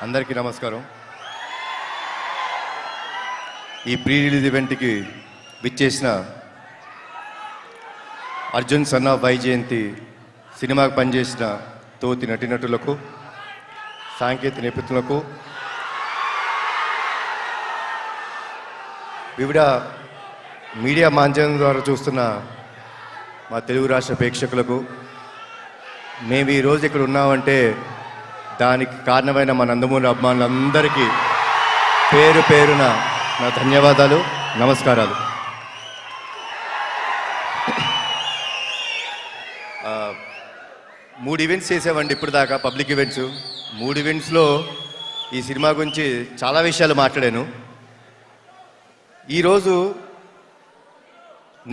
అందరికీ నమస్కారం. ఈ ప్రీ రిలీజ్ ఈవెంట్కి విచ్చేసిన అర్జున్ సన్ ఆఫ్ వైజయంతి సినిమాకి పనిచేసిన తోటి నటీనటులకు, సాంకేతిక నిపుణులకు, వివిధ మీడియా మాధ్యమం ద్వారా చూస్తున్న మా తెలుగు రాష్ట్ర ప్రేక్షకులకు, మేము ఈరోజు ఇక్కడ ఉన్నామంటే దానికి కారణమైన మా నందమూరి అభిమానులందరికీ పేరు పేరున నా ధన్యవాదాలు, నమస్కారాలు. మూడు ఈవెంట్స్ చేసామండి ఇప్పుడు దాకా, పబ్లిక్ ఈవెంట్స్. 3 ఈవెంట్స్లో ఈ సినిమా గురించి చాలా విషయాలు మాట్లాడాను. ఈరోజు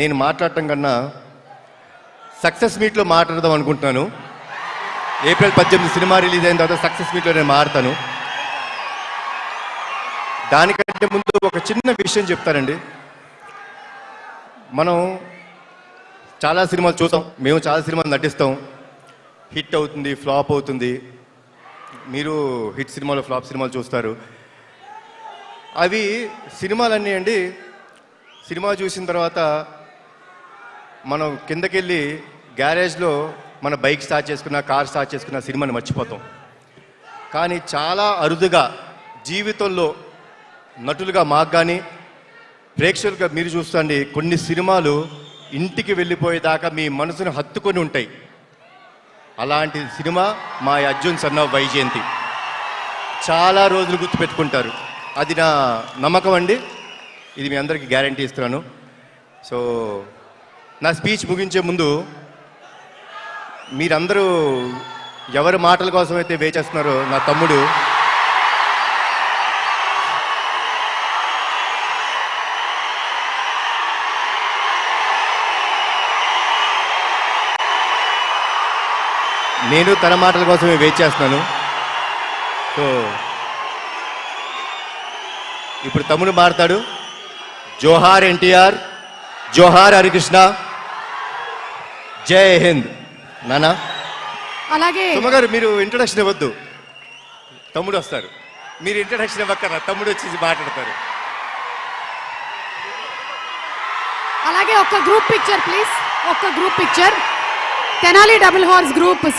నేను మాట్లాడటం కన్నా సక్సెస్ మీట్లో మాట్లాడదాం అనుకుంటున్నాను. ఏప్రిల్ 18 సినిమా రిలీజ్ అయిన తర్వాత సక్సెస్ మీట్లో నేను మాట్లాడతాను. దానికంటే ముందు ఒక చిన్న విషయం చెప్తానండి. మనం చాలా సినిమాలు చూస్తాం, మేము చాలా సినిమాలు నటిస్తాం. హిట్ అవుతుంది, ఫ్లాప్ అవుతుంది. మీరు హిట్ సినిమాలు, ఫ్లాప్ సినిమాలు చూస్తారు. అవి సినిమాలన్నీ అండి, సినిమా చూసిన తర్వాత మనం కిందకెళ్ళి గ్యారేజ్లో మన బైక్ స్టార్ట్ చేసుకున్న, కార్ స్టార్ట్ చేసుకున్న సినిమాని మర్చిపోతాం. కానీ చాలా అరుదుగా జీవితంలో నటులుగా మాకు కానీ ప్రేక్షకులుగా మీరు చూస్తుండి కొన్ని సినిమాలు ఇంటికి వెళ్ళిపోయేదాకా మీ మనసును హత్తుకొని ఉంటాయి. అలాంటి సినిమా మా అర్జున్ సన్ ఆఫ్ వైజయంతి. చాలా రోజులు గుర్తుపెట్టుకుంటారు, అది నా నమ్మకం అండి. ఇది మీ అందరికీ గ్యారంటీ ఇస్తున్నాను. సో నా స్పీచ్ ముగించే ముందు మీరందరూ ఎవరి మాటల కోసం అయితే వేచేస్తున్నారో, నా తమ్ముడు నేను తన మాటల కోసమే వెయిట్ చేస్తున్నాను. సో ఇప్పుడు తమ్ముడు మాట్లాడు. జోహార్ ఎన్టీఆర్, జోహార్ హరికృష్ణ, జై హింద్. నానా అలాగే సుమగారు మీరు ఇంట్రొడక్షన్ ఇవ్వద్దు, తమ్ముడు వస్తారు. మీరు ఇంట్రొడక్షన్ ఇవ్వక్కరా, తమ్ముడు వచ్చి మాట్లాడతారు. అలాగే ఒక గ్రూప్ పిక్చర్ ప్లీజ్, ఒక group picture. Tenali double horse group